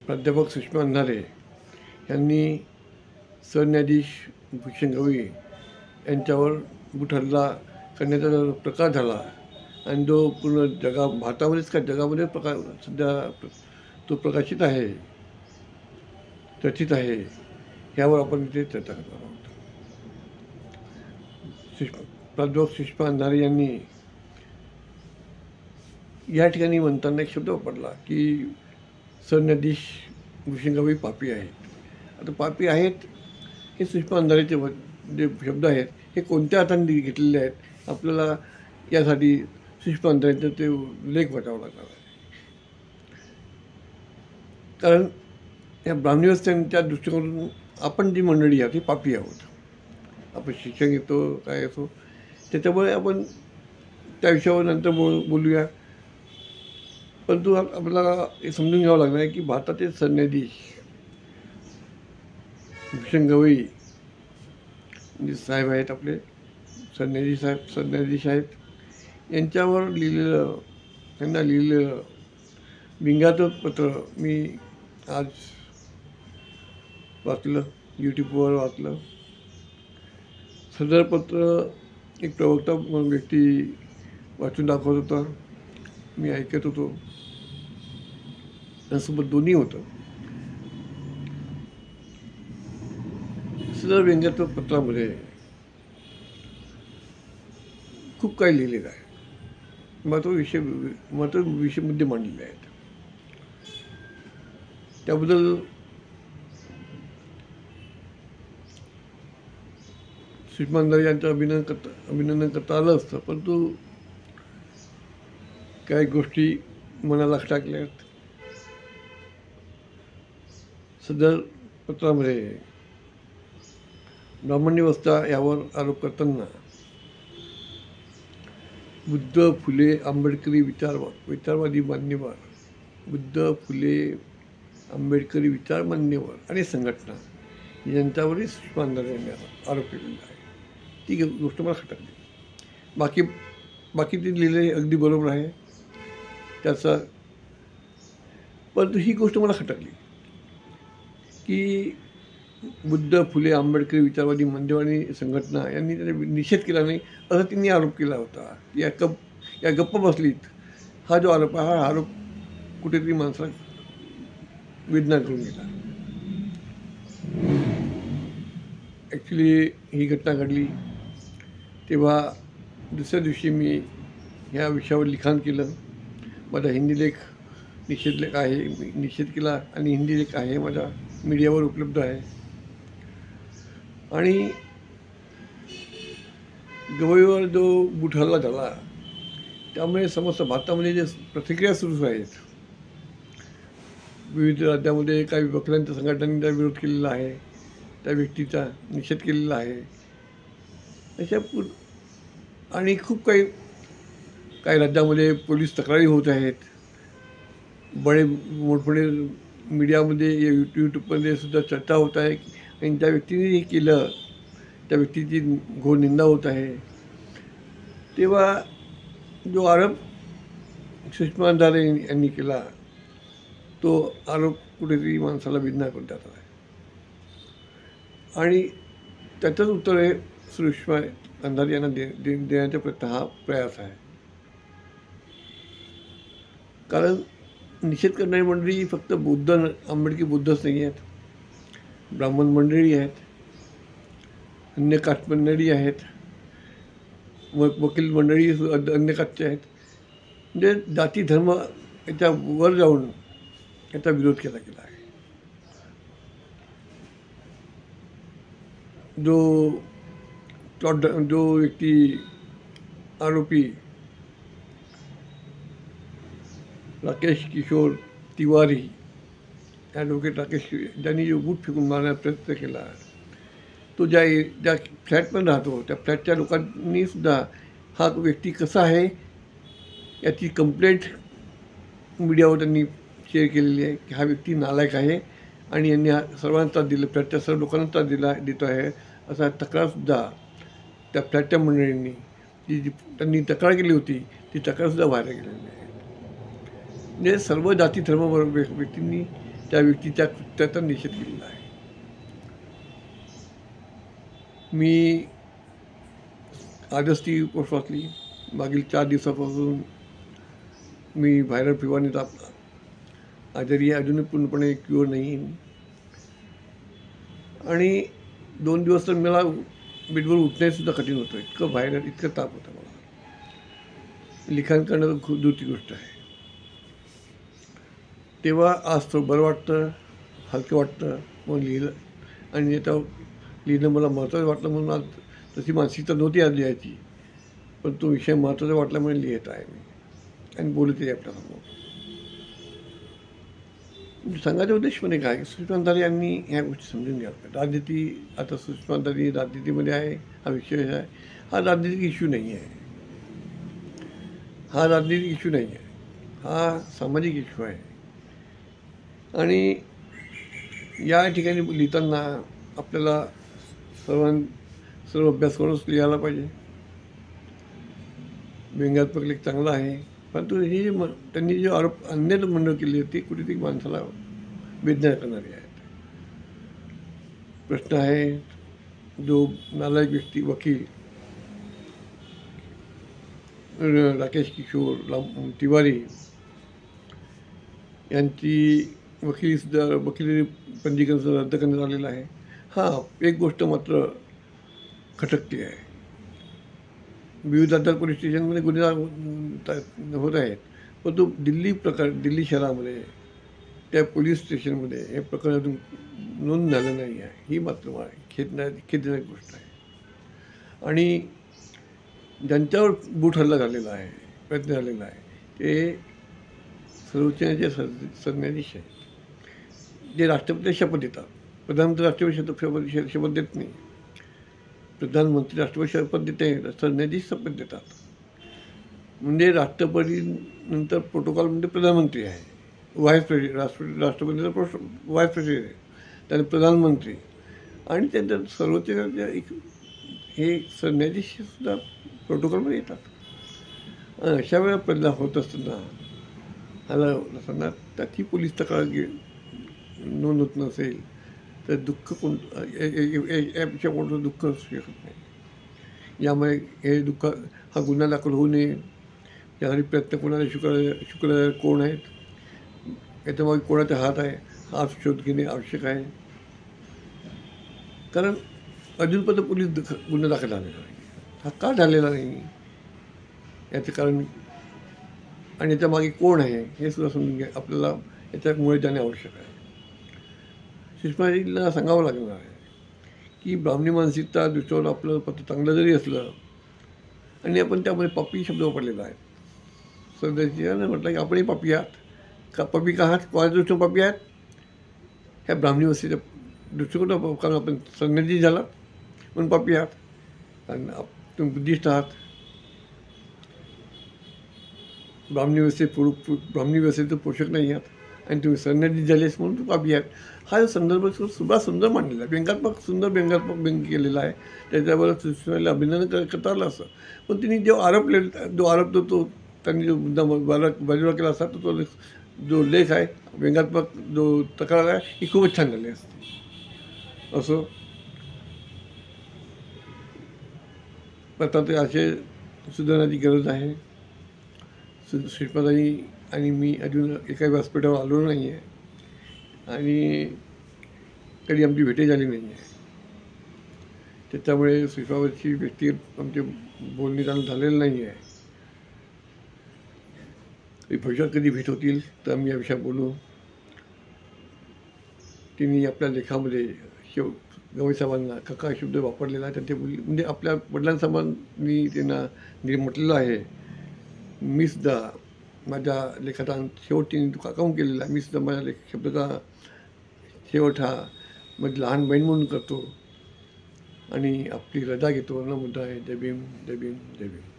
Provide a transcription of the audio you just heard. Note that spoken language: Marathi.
प्राध्यापक सुषमा अंधारे यांनी सरन्यायाधीश भूषण गवई यांच्यावर गुटहल्ला करण्याचा जो प्रकार झाला आणि जो पूर्ण भारतामध्येच का जगामध्येच प्रकार सध्या तो प्रकाशित आहे, चर्चित आहे, यावर आपण इथे चर्चा करणार आहोत. प्राध्यापक सुषमा अंधारे यांनी या ठिकाणी म्हणताना एक शब्द वापरला की सरन्यायाधीश भूषण गवई पापी आहेत. आता पापी आहेत हे सुषमा अंधारेचे जे शब्द आहेत हे कोणत्या अर्थाने घेतलेले आहेत आपल्याला यासाठी सुषमा अंधारेंचा ते लेख वाचावा लागणार आहे. कारण या ब्राह्मणी व्यवस्थेच्या दृष्टिकोनातून आपण जी मंडळी आहोत ती पापी आहोत. आपण शिक्षण घेतो काय असो, त्याच्यामुळे आपण त्या विषयावर नंतर बोलूया. परंतु आपल्याला हे समजून घ्यावं लागणार आहे की भारताचे सरन्यायाधीश भूषण गवई जे साहेब आहेत, आपले सरन्यायाधीश आहेत, यांच्यावर लिहिलेलं, त्यांना लिहिलेलं विंगाचं पत्र मी आज वाचलं, यूट्यूबवर वाचलं. सदर पत्र एक प्रवक्ता व्यक्ती वाचून दाखवत होता, मी ऐकत होतो, त्यासोबत दोन्ही होतं. सदर व्यंग्याच्या पत्रामध्ये खूप काही लिहिलेलं आहे, मात्र विषय मुद्दे मांडलेले आहेत. त्याबद्दल सुषमा अंधारे यांचं अभिनंदन करता आलं असतं, परंतु काही गोष्टी मनाला टाकल्या आहेत. सदर पत्रामध्ये ब्राह्मणी व्यवस्था यावर आरोप करताना बुद्ध फुले आंबेडकरी विचारवादी मान्यवर, बुद्ध फुले आंबेडकरी विचार मान्यवर आणि संघटना यांच्यावरही सुषमा अंधारे यांनी आरोप केलेला आहे. ती गोष्ट मला खटकली. बाकी ती लिहिलेली अगदी बरोबर आहे त्याचा, परंतु ही गोष्ट मला खटकली की बुद्ध फुले आंबेडकरी विचारवादी मान्यवर आणि संघटना यांनी त्याचा निषेध केला नाही असा त्यांनी आरोप केला होता. या गप्प बसलीत. हा जो आरोप आहे, हा आरोप कुठेतरी माणसाला वेदना करून गेला. ॲक्च्युली ही घटना घडली तेव्हा दुसऱ्या दिवशी मी ह्या विषयावर लिखाण केलं. माझा हिंदी लेख निषेध लेख आहे, मी निषेध केला आणि हिंदी लेख आहे माझा मीडियावर उपलब्ध आहे. आणि गवईवर जो गुटहल्ला झाला त्यामुळे समस्त भारतामध्ये जे प्रतिक्रिया सुरू आहेत, विविध राज्यामध्ये काही वकिलांच्या संघटनांनी त्या विरोध केलेला आहे, त्या व्यक्तीचा निषेध केलेला आहे. आणि खूप काही राज्यामध्ये पोलीस तक्रारी होत आहेत. मोठमोठे मीडियामध्ये यूट्यूबमध्ये सुद्धा चर्चा होत आहे आणि ज्या व्यक्तीने हे केलं त्या व्यक्तीची घोर निंदा होत आहे. तेव्हा जो आरोप सुषमा अंधारे यांनी केला तो आरोप कुठेतरी माणसाला वेदना करून जात आहे. आणि त्याचंच उत्तर हे सुषमा अंधारे यांना देण्याचा प्रयास आहे. कारण निषेध करणारी मंडळी फक्त आंबेडकरी बुद्धच नाही आहेत, ब्राह्मण मंडळी आहेत, अन्य कास्ट मंडळी आहेत, वकील मंडळी अन्य कास्टचे आहेत. म्हणजे जाती धर्म याच्या वर जाऊन याचा विरोध केला गेला आहे. जो व्यक्ती आरोपी राकेश किशोर तिवारी, ॲडव्होकेट राकेश, ज्यांनी जो बूट फेकून मारण्याचा प्रयत्न केला, तो ज्या फ्लॅटमध्ये राहतो त्या फ्लॅटच्या लोकांनी सुद्धा हा व्यक्ती कसा आहे याची कंप्लेंट मीडियावर त्यांनी शेअर केलेली आहे की हा व्यक्ती नालायक आहे आणि यांनी सर्वांचा दिला, फ्लॅटच्या सर्व लोकांना देतो आहे असा तक्रारसुद्धा त्या फ्लॅटच्या मंडळींनी त्यांनी तक्रार केली होती ती तक्रारसुद्धा व्हायरल केलेली आहे. म्हणजे सर्व जाती धर्म व्यक्तींनी त्या व्यक्तीच्या कृत्याचा निषेध केलेला आहे. मी आजच ती पोस्ट वाचली. मागील 4 दिवसापासून मी व्हायरल फिवरने आजारी आहे, अजूनही पूर्णपणे क्युअर नाही. आणि 2 दिवस तर मला बेडवर उठण्यासुद्धा कठीण होतं. इतकं व्हायरल, इतकं ताप होता मला. लिखाण करणं तर खूप दूरची गोष्ट आहे. तेव्हा आज थोडं बरं वाटतं, हलकं वाटतं म्हणून लिहिलं. आणि याच्यावर लिहिणं मला महत्त्वाचं वाटलं म्हणून आज तशी मानसिकता नव्हती आज लिहायची, पण तो विषय महत्त्वाचा वाटल्यामुळे लिहित आहे मी आणि बोलत आहे आपल्यासमोर. सांगायचा उद्देश पण एक आहे, सुषमा अंधारे यांनी ह्या गोष्टी समजून घ्यायला पाहिजे. राजनीती, आता सुषमा अंधारे राजनीतीमध्ये आहे, हा विषय आहे. हा राजनीतिक इश्यू नाही आहे, हा राजनीतिक इश्यू नाही आहे, हा सामाजिक इश्यू आहे. आणि या ठिकाणी लिहिताना आपल्याला सर्व अभ्यास करूनच लिहायला पाहिजे. व्यंग्यात्मक लेख चांगला आहे, परंतु हे त्यांनी जे आरोप अन्य मंडळ केले ते कुठेतरी माणसाला वेदना करणारे आहेत. प्रश्न आहे, जो नालायक व्यक्ती वकील राकेश किशोर तिवारी यांची वकिली पंजीकरण रद्द करण्यात आलेलं आहे. हां, एक गोष्ट मात्र खटकते आहे. विविध अदालत पोलीस स्टेशनमध्ये गुन्हे होत आहेत, परंतु दिल्ली शहरामध्ये त्या पोलीस स्टेशनमध्ये हे प्रकरण अजून नोंद झालं नाही आहे. ही मात्र खेदजनक गोष्ट आहे. आणि ज्यांच्यावर बूट हल्ला झालेला आहे, प्रयत्न झालेला आहे, ते सर्वोच्च न्यायालयाचे सरन्यायाधीश आहेत, जे राष्ट्रपती शपथ देतात. प्रधानमंत्री राष्ट्रपती शपथ देत नाही. प्रधानमंत्री राष्ट्रपती शपथ देते, सरन्यायाधीश शपथ देतात. म्हणजे राष्ट्रपती नंतर प्रोटोकॉलमध्ये प्रधानमंत्री आहे, व्हाईस प्रेसिडेंट, राष्ट्रपतीचा व्हाईस प्रेसिडेंट, त्याने प्रधानमंत्री, आणि त्यांच्या सर्वोच्च हे सरन्यायाधीशसुद्धा प्रोटोकॉलमध्ये येतात. अशा वेळेला बदलाव होत असताना त्याची पोलीस तक्रार नोंद होत नसेल तर दुःख यापेक्षा कोणतं दुःख असू शकत नाही. यामुळे हे दुःख, हा गुन्हा दाखल होऊ नये यासाठी प्रयत्न कोणाला शुक्र कोण आहेत, याच्यामागे कोणाचा हात आहे, हा शोध घेणे आवश्यक आहे. कारण अजूनपर्यंत पोलीस गुन्हा दाखल झालेला नाही. हा का झालेला नाही याचं कारण आणि याच्यामागे कोण आहे हे सुद्धा समजून घ्या. आपल्याला याच्यामुळे जाणे आवश्यक आहे. सुषमाजीला सांगावं लागणार आहे की ब्राह्मणी मानसिकता दृष्टीवर आपलं पत्र चांगलं जरी असलं आणि आपण त्यामध्ये पप्पी शब्द वापरलेला आहे. सध्याने म्हटलं की आपणही पप्पी आहात का, पप्पी का आहात, कोणाच्या दृष्टीने पप्पी आहेत, ह्या ब्राह्मणी वस्तीच्या दृष्टिकोन, कारण आपण संन्यासी झालात म्हणून पप्पी आहात, कारण तुम्ही बुद्धिस्ट आहात. ब्राह्मणी व्यवस्थेचे पोषक नाही आहात आणि तुम्ही संन्यासी झालेस म्हणून तू पापी आहेत. हा जो संदर्भ सुंदर मांडलेला आहे, व्यंगात्मक व्यंग केलेला आहे. त्याच्यावर सुषमाला अभिनंदन करता आलं असं. पण तिने जो आरोप तो त्यांनी जो मुद्दा बाजूला केला असता तो जो लेख आहे, व्यंगात्मक जो तक्रार आहे, ही खूपच छान झाली असते. असं आता ते असे सुधारण्याची गरज आहे. सुषमाताई आणि मी अजून एका व्यासपीठावर आलो नाही आहे आणि कधी आमची भेटही झाली नाही आहे. त्याच्यामुळे सुषमावरची व्यक्तिगत आमचे बोलणे झालेलं नाही आहे. भविष्यात कधी भेट होतील तर आम्ही या विषयात बोलू. तिने आपल्या लेखामध्ये गवईसाहेबांना काका शब्द वापरलेला आहे. त्यांचे म्हणजे आपल्या वडिलांसमानी त्यांना म्हटलेलं आहे. मी सुद्धा माझ्या लेखाचा शेवट तिने काकाहून केलेला आहे. मी सुद्धा माझ्या शब्दाचा शेवट हा माझी लहान बहीण म्हणून करतो आणि आपली रजा घेतो. न मुद्दा आहे. जय भीम, जय भीम, जय भीम.